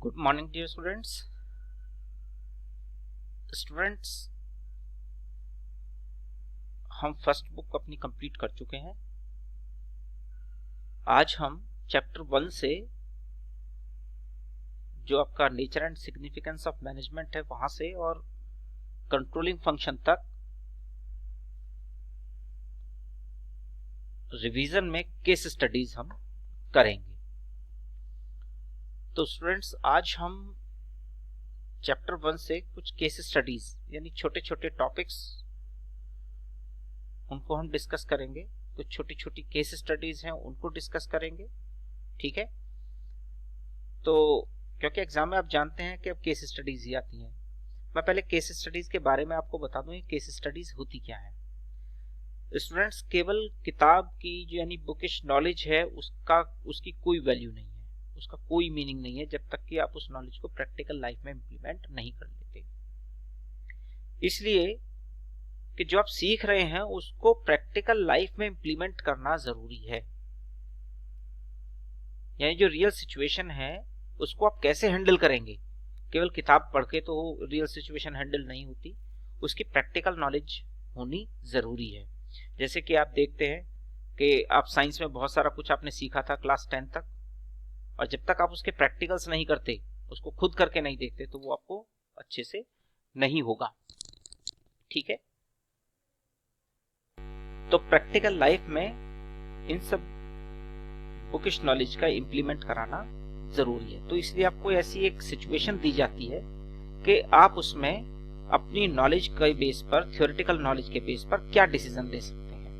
Good morning dear students, हम first book अपनी complete कर चुके हैं। आज हम चैप्टर 1 से जो आपका nature and significance of management है वहां से और कंट्रोलिंग फंक्शन तक रिवीजन में केस स्टडीज हम करेंगे। तो स्टूडेंट्स, आज हम चैप्टर 1 से कुछ केस स्टडीज यानी छोटे छोटे टॉपिक्स उनको हम डिस्कस करेंगे। कुछ छोटी छोटी केस स्टडीज हैं उनको डिस्कस करेंगे, ठीक है। तो क्योंकि एग्जाम में आप जानते हैं कि अब केस स्टडीज ही आती हैं, मैं पहले केस स्टडीज के बारे में आपको बता दूं केस स्टडीज होती क्या है। स्टूडेंट्स, केवल किताब की जो यानी बुकिश नॉलेज है उसकी कोई वैल्यू नहीं है, उसका कोई मीनिंग नहीं है जब तक कि आप उस नॉलेज को प्रैक्टिकल लाइफ में इंप्लीमेंट नहीं कर लेते। इसलिए कि जो आप सीख रहे हैं उसको प्रैक्टिकल लाइफ में इंप्लीमेंट करना जरूरी है। यानी जो रियल सिचुएशन है उसको आप कैसे हैंडल करेंगे। केवल किताब पढ़ के तो रियल सिचुएशन हैंडल नहीं होती, उसकी प्रैक्टिकल नॉलेज होनी जरूरी है। जैसे कि आप देखते हैं कि आप साइंस में बहुत सारा कुछ आपने सीखा था क्लास 10 तक, और जब तक आप उसके प्रैक्टिकल्स नहीं करते, उसको खुद करके नहीं देखते, तो वो आपको अच्छे से नहीं होगा, ठीक है। तो प्रैक्टिकल लाइफ में इन सब बुकिश नॉलेज का इंप्लीमेंट कराना जरूरी है। तो इसलिए आपको ऐसी एक सिचुएशन दी जाती है कि आप उसमें अपनी नॉलेज के बेस पर, थ्योरेटिकल नॉलेज के बेस पर क्या डिसीजन ले सकते हैं।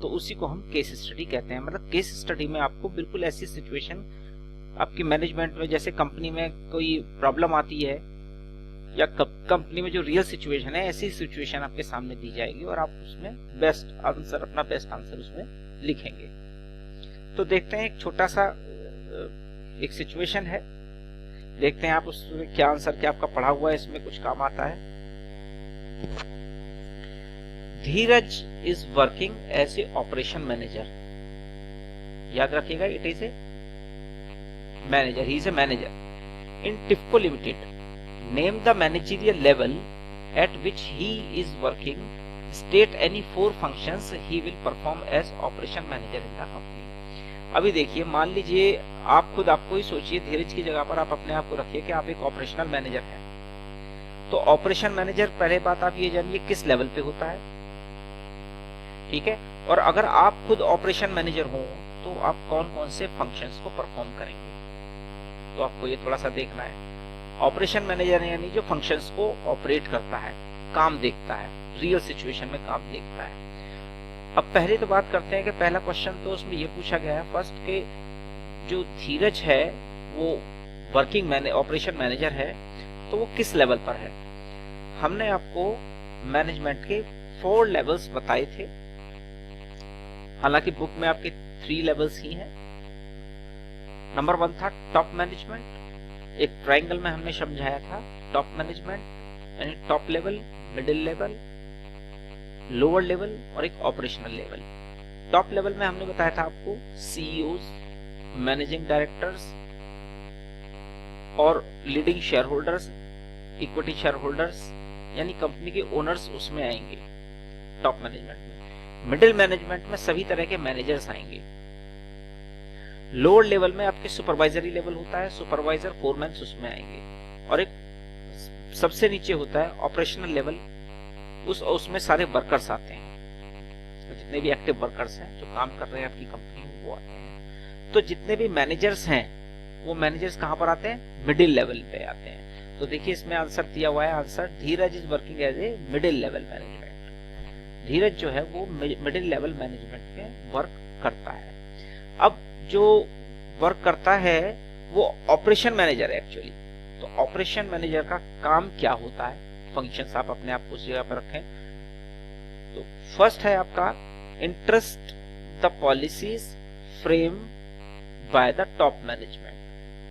तो उसी को हम केस स्टडी कहते हैं। मतलब केस स्टडी में आपको बिल्कुल ऐसी सिचुएशन आपकी मैनेजमेंट में, जैसे कंपनी में कोई प्रॉब्लम आती है या कंपनी में जो रियल सिचुएशन है, ऐसी सिचुएशन आपके सामने दी जाएगी और आप उसमें बेस्ट आंसर, अपना बेस्ट आंसर उसमें लिखेंगे। तो देखते हैं, एक छोटा सा एक सिचुएशन है, देखते हैं आप उसमें क्या आंसर, क्या आपका पढ़ा हुआ है इसमें कुछ काम आता है। Dheeraj is working as a operation manager. याद रखिएगा, it is a manager, he is a manager in Tipco limited. Name the managerial level at which he is working, state any 4 functions he will perform as operation manager in the company. अभी देखिए, मान लीजिए आप खुद आपको ही सोचिए, धीरज की जगह पर आप अपने आप को रखिए कि आप एक ऑपरेशनल मैनेजर हैं। तो ऑपरेशन मैनेजर, पहले बात आप ये जानिए किस लेवल पे होता है, ठीक है। और अगर आप खुद ऑपरेशन मैनेजर हो तो आप कौन कौन से फंक्शंस को परफॉर्म करेंगे, तो आपको ये थोड़ा सा देखना है। ऑपरेशन मैनेजर यानी जो फंक्शंस को ऑपरेट करता है, काम देखता है, रियल सिचुएशन में काम देखता है। अब पहले तो बात करते हैं कि पहला क्वेश्चन तो उसमें ये पूछा गया है फर्स्ट के जो धीरज है वो वर्किंग ऑपरेशन मैनेजर है, तो वो किस लेवल पर है। हमने आपको मैनेजमेंट के 4 लेवल्स बताए थे, हालांकि बुक में आपके 3 लेवल्स ही हैं। नंबर 1 था टॉप मैनेजमेंट, एक ट्रायंगल में हमने समझाया था। टॉप मैनेजमेंट यानी top level, middle level, lower level और एक ऑपरेशनल लेवल। टॉप लेवल में हमने बताया था आपको सीईओज, मैनेजिंग डायरेक्टर्स और leading share holders, equity share holders यानी कंपनी के ओनर्स उसमें आएंगे टॉप मैनेजमेंट में। मिडिल मैनेजमेंट में सभी तरह के मैनेजर्स आएंगे। लोअर लेवल में आपके सुपरवाइजरी लेवल होता है, सुपरवाइजर, फोरमैन उसमें आएंगे। और एक सबसे नीचे होता है ऑपरेशनल लेवल, उसमें सारे वर्कर्स आते हैं, तो जितने भी एक्टिव वर्कर्स हैं जो काम कर रहे हैं आपकी कंपनी में वो आते हैं। तो जितने भी मैनेजर्स हैं वो मैनेजर्स कहां पर आते हैं, मिडिल लेवल पे आते हैं। तो देखिए इसमें आंसर दिया हुआ है, answer Dheeraj is working as a middle level management. Dheeraj जो है वो मिडिल लेवल मैनेजमेंट में वर्क करता है। अब जो वर्क करता है वो ऑपरेशन मैनेजर है एक्चुअली। तो ऑपरेशन मैनेजर का काम क्या होता है, फंक्शंस आप अपने आप उस जगह पर रखें। तो फर्स्ट है आपका interest the policies frame by the top management.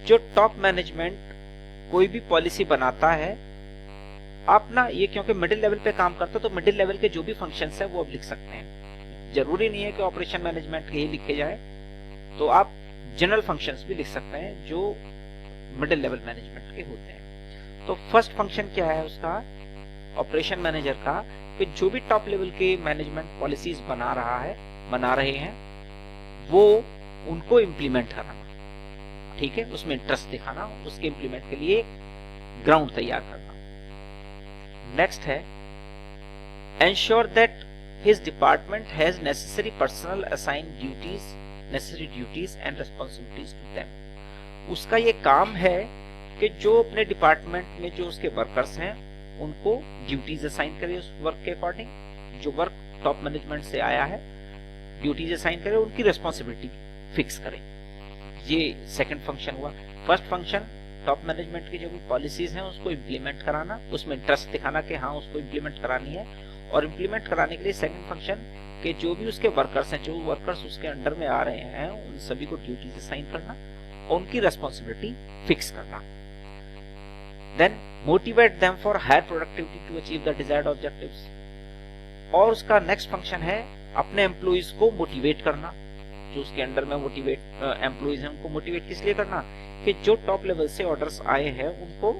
जो टॉप मैनेजमेंट कोई भी पॉलिसी बनाता है, आप ना ये क्योंकि मिडिल लेवल पे काम करता है तो मिडिल लेवल के जो भी फंक्शंस है वो आप लिख सकते हैं। जरूरी नहीं है कि ऑपरेशन मैनेजमेंट के ही लिखे जाए, तो आप जनरल फंक्शंस भी लिख सकते हैं जो मिडिल लेवल मैनेजमेंट के होते हैं। तो फर्स्ट फंक्शन क्या है उसका, ऑपरेशन मैनेजर का, कि जो भी टॉप लेवल के मैनेजमेंट पॉलिसीज बना रहे हैं वो उनको इम्प्लीमेंट कराना, ठीक है, उसमें इंटरेस्ट दिखाना, उसके इम्प्लीमेंट के लिए ग्राउंड तैयार करना। नेक्स्ट है ensure that his department has necessary personal assign duties and responsibilities to them. उसका ये काम है कि जो अपने डिपार्टमेंट में जो उसके वर्कर्स हैं उनको ड्यूटीज असाइन करे, उस वर्क के अकॉर्डिंग, जो वर्क टॉप मैनेजमेंट से आया है ड्यूटीज असाइन करे, उनकी रेस्पॉन्सिबिलिटी फिक्स करे। ये सेकंड फंक्शन हुआ। फर्स्ट फंक्शन टॉप मैनेजमेंट की जो भी पॉलिसीज हैं उसको इम्प्लीमेंट कराना, उसमें इंटरेस्ट दिखाना कि हाँ उसको इम्प्लीमेंट करानी है, और इम्प्लीमेंट कराने के लिए सेकंड फंक्शन कि जो भी उसके वर्कर्स हैं, जो वर्कर्स उसके अंडर में आ रहे हैं, उन सभी को ड्यूटीज असाइन करना और उनकी रेस्पॉन्सिबिलिटी फिक्स करना। Then motivate them for higher productivity to achieve the desired objectives. और उसका नेक्स्ट फंक्शन है अपने एम्प्लॉइज को मोटिवेट करना, जो उसके अंडर में एम्प्लॉइज हैं उनको मोटिवेट किस लिए करना कि जो टॉप लेवल से ऑर्डर्स आए हैं उनको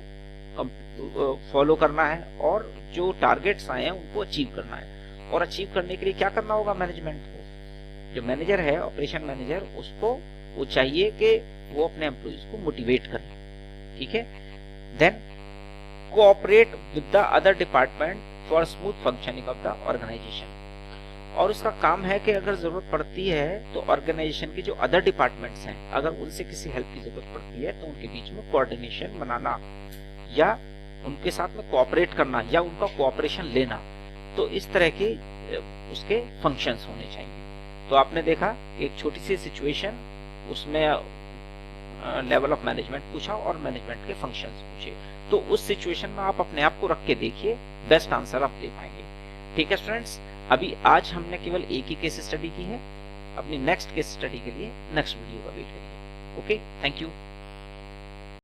फॉलो करना है और जो टारगेट्स आए हैं उनको अचीव करना है। और अचीव करने के लिए क्या करना होगा मैनेजमेंट को, जो मैनेजर है ऑपरेशन मैनेजर, उसको वो चाहिए कि वो अपने एम्प्लॉइज को मोटिवेट करे, ठीक है। Then cooperate with the other department for smooth functioning of the organisation. और उसका काम है कि अगर जरूरत पड़ती है तो ऑर्गेनाइजेशन के जो अदर डिपार्टमेंट्स हैं, अगर उनसे किसी हेल्प की जरूरत पड़ती है तो उनके बीच में कोऑर्डिनेशन बनाना या उनके साथ में कोऑपरेट करना या उनका कोऑपरेशन लेना। तो इस तरह के उसके फंक्शंस होने चाहिए। तो आपने देखा एक छोटी सी सिचुएशन, उसमें लेवल ऑफ मैनेजमेंट पूछा और मैनेजमेंट के फंक्शंस पूछे, तो उस सिचुएशन में आप अपने आप को रख के देखिए, बेस्ट आंसर आप दे पाएंगे। ठीक है स्टूडेंट्स, अभी आज हमने केवल एक ही केस स्टडी की है। अपनी नेक्स्ट केस स्टडी के लिए नेक्स्ट वीडियो का वेट करिए। Okay, thank you.